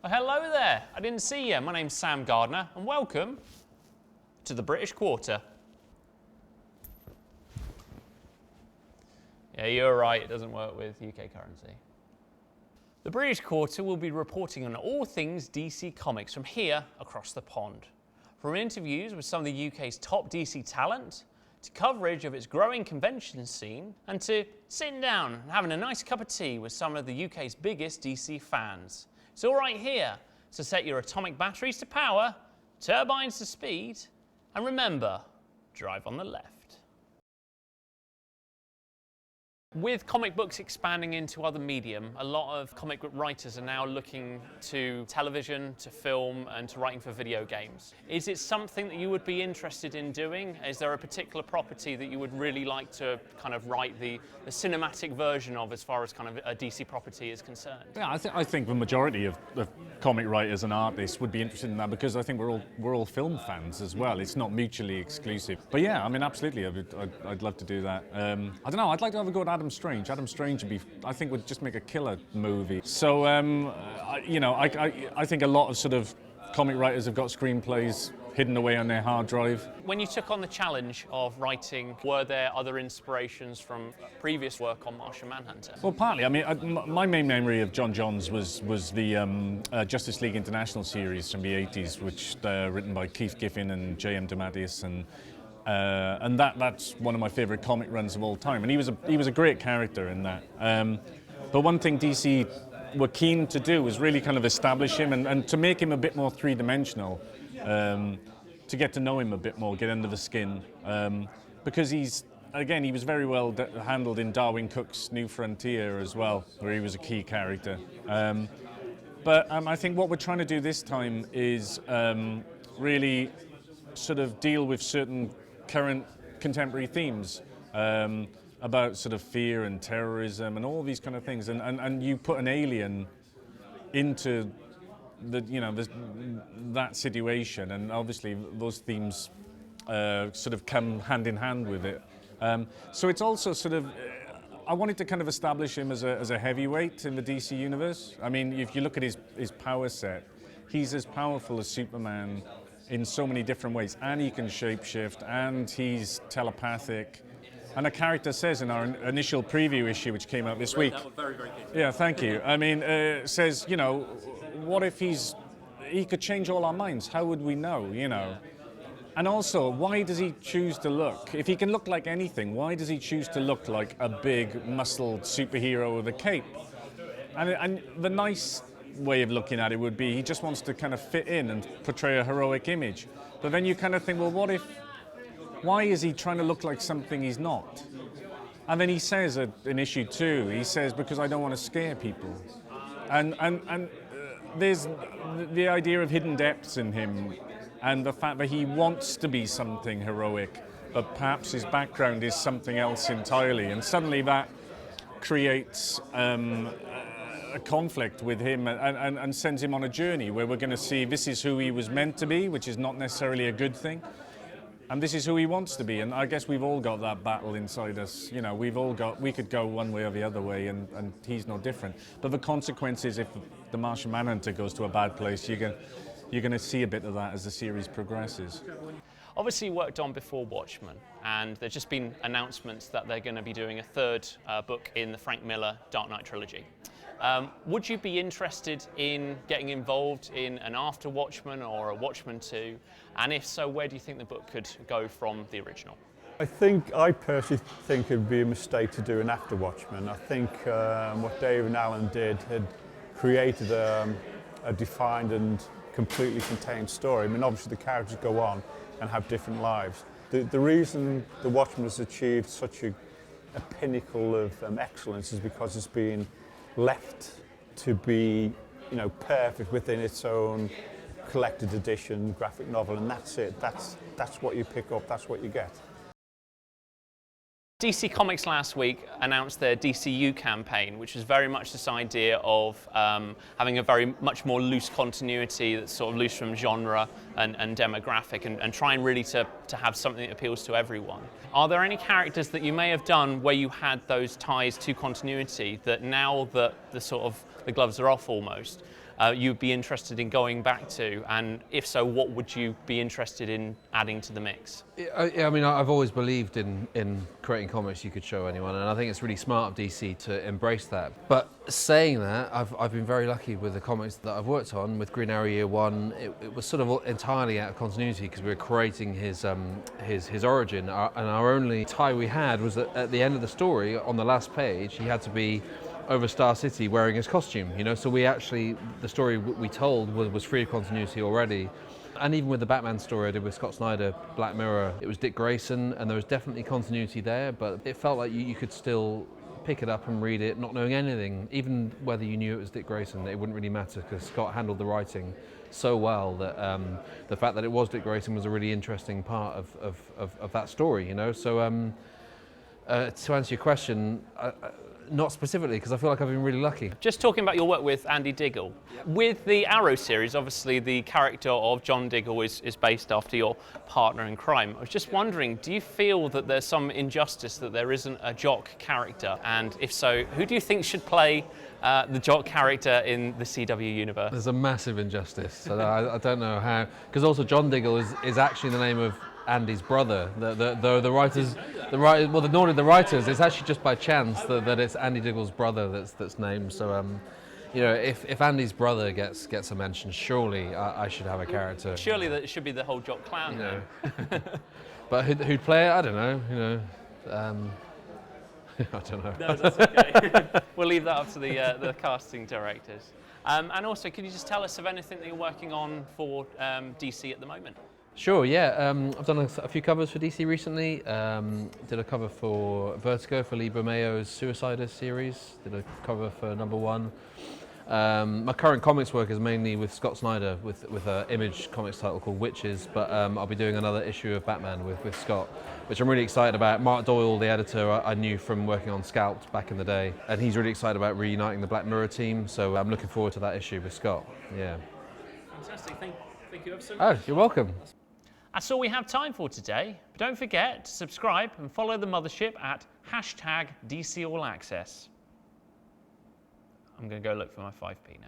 Well, hello there. I didn't see you. My name's SamGardner, and welcome to the British Quarter. Yeah, you're right. It doesn't work with UK currency. The British Quarter will be reporting on all things DC Comics from here across the pond. From interviews with some of the UK's top DC talent, to coverage of its growing convention scene, and to sitting down and having a nice cup of tea with some of the UK's biggest DC fans. It's all right here to set your atomic batteries to power, turbines to speed, and remember, drive on the left. With comic books expanding into other medium, a lot of comic book writers are now looking to television, to film, and to writing for video games. Is it something that you would be interested in doing? Is there a particular property that you would really like to kind of write the cinematic version of as far as kind of a DC property is concerned? Yeah, I think the majority of comic writers and artists would be interested in that because I think we're all film fans as well. It's not mutually exclusive. But yeah, I mean, absolutely, I'd love to do that. I don't know, I'd like to have a go at Adam Strange. Adam Strange I think would just make a killer movie. So, I think a lot of sort of comic writers have got screenplays hidden away on their hard drive. When you took on the challenge of writing, were there other inspirations from previous work on Martian Manhunter? Well, partly. I mean, my main memory of John Johns was the Justice League International series from the 80s, which written by Keith Giffen and J.M. DeMatteis, and that's one of my favourite comic runs of all time. And he was a great character in that. But one thing DC were keen to do was really kind of establish him and to make him a bit more three-dimensional, to get to know him a bit more, get under the skin, because he was very well handled in Darwin Cook's New Frontier as well, where he was a key character. But I think what we're trying to do this time is really sort of deal with certain current contemporary themes about sort of fear and terrorism and all these kind of things, and you put an alien into that situation, and obviously those themes sort of come hand in hand with it. So it's also sort of I wanted to kind of establish him as a heavyweight in the DC universe. I mean, if you look at his power set, he's as powerful as Superman in so many different ways, and he can shapeshift, and he's telepathic. And a character says in our initial preview issue, which came out this week. That was very, very good. Yeah, thank you. I mean, says, what if he could change all our minds? How would we know, And also, why does he choose to look? If he can look like anything, why does he choose to look like a big, muscled superhero with a cape? And the nice way of looking at it would be he just wants to kind of fit in and portray a heroic image. But then you kind of think, well, why is he trying to look like something he's not? And then he says in issue 2, he says, because I don't want to scare people. And there's the idea of hidden depths in him, and the fact that he wants to be something heroic, but perhaps his background is something else entirely. And suddenly that creates a conflict with him and sends him on a journey where we're going to see this is who he was meant to be, which is not necessarily a good thing. And this is who he wants to be, and I guess we've all got that battle inside us. We could go one way or the other way, and he's no different. But the consequences, if the Martian Manhunter goes to a bad place, you're going to see a bit of that as the series progresses. Obviously you worked on before Watchmen, and there's just been announcements that they're going to be doing a third book in the Frank Miller Dark Knight trilogy. Would you be interested in getting involved in an after Watchmen or a Watchmen 2? And if so, where do you think the book could go from the original? I personally think it would be a mistake to do an after Watchmen. I think what Dave and Alan did had created a defined and completely contained story. I mean, obviously the characters go on and have different lives. The reason the Watchmen has achieved such a pinnacle of excellence is because it's been left to be, perfect within its own collected edition graphic novel, and that's it. That's what you pick up. That's what you get. DC Comics last week announced their DCU campaign, which is very much this idea of having a very much more loose continuity that's sort of loose from genre and demographic, and trying really to have something that appeals to everyone. Are there any characters that you may have done where you had those ties to continuity that now that the gloves are off almost, you'd be interested in going back to? And if so, what would you be interested in adding to the mix? I mean, I've always believed in creating comics you could show anyone, and I think it's really smart of DC to embrace that. But saying that, I've been very lucky with the comics that I've worked on. With Green Arrow Year One, it was sort of entirely out of continuity because we were creating his origin, and our only tie we had was that at the end of the story, on the last page, he had to be over Star City wearing his costume, you know, so the story we told was free of continuity already. And even with the Batman story I did with Scott Snyder, Black Mirror, it was Dick Grayson, and there was definitely continuity there, but it felt like you could still pick it up and read it not knowing anything. Even whether you knew it was Dick Grayson, it wouldn't really matter because Scott handled the writing so well that the fact that it was Dick Grayson was a really interesting part of that story, you know. So to answer your question, not specifically, because I feel like I've been really lucky. Just talking about your work with Andy Diggle. Yep. With the Arrow series, obviously the character of John Diggle is based after your partner in crime. I was just wondering, do you feel that there's some injustice that there isn't a Jock character? And if so, who do you think should play the Jock character in the CW universe? There's a massive injustice. So I don't know how, because also John Diggle is actually the name of Andy's brother. The writers, nor did the writers. It's actually just by chance that it's Andy Diggle's brother that's named. So, you know, if Andy's brother gets a mention, surely I should have a character. Surely that should be the whole Jock clan. You know. But who'd play it? I don't know. You know. I don't know. No, that's okay. We'll leave that up to the casting directors. And also, can you just tell us of anything that you're working on for DC at the moment? Sure, yeah. I've done a few covers for DC recently. Did a cover for Vertigo for Lee Bermejo's Suicider series. Did a cover for number 1. My current comics work is mainly with Scott Snyder with an Image comics title called Witches, but I'll be doing another issue of Batman with Scott, which I'm really excited about. Mark Doyle, the editor, I knew from working on Scalped back in the day, and he's really excited about reuniting the Black Mirror team, so I'm looking forward to that issue with Scott. Yeah. Fantastic. Thank you ever so much. Oh, you're welcome. That's all we have time for today. But don't forget to subscribe and follow the mothership at #DCAllAccess. I'm going to go look for my 5p now.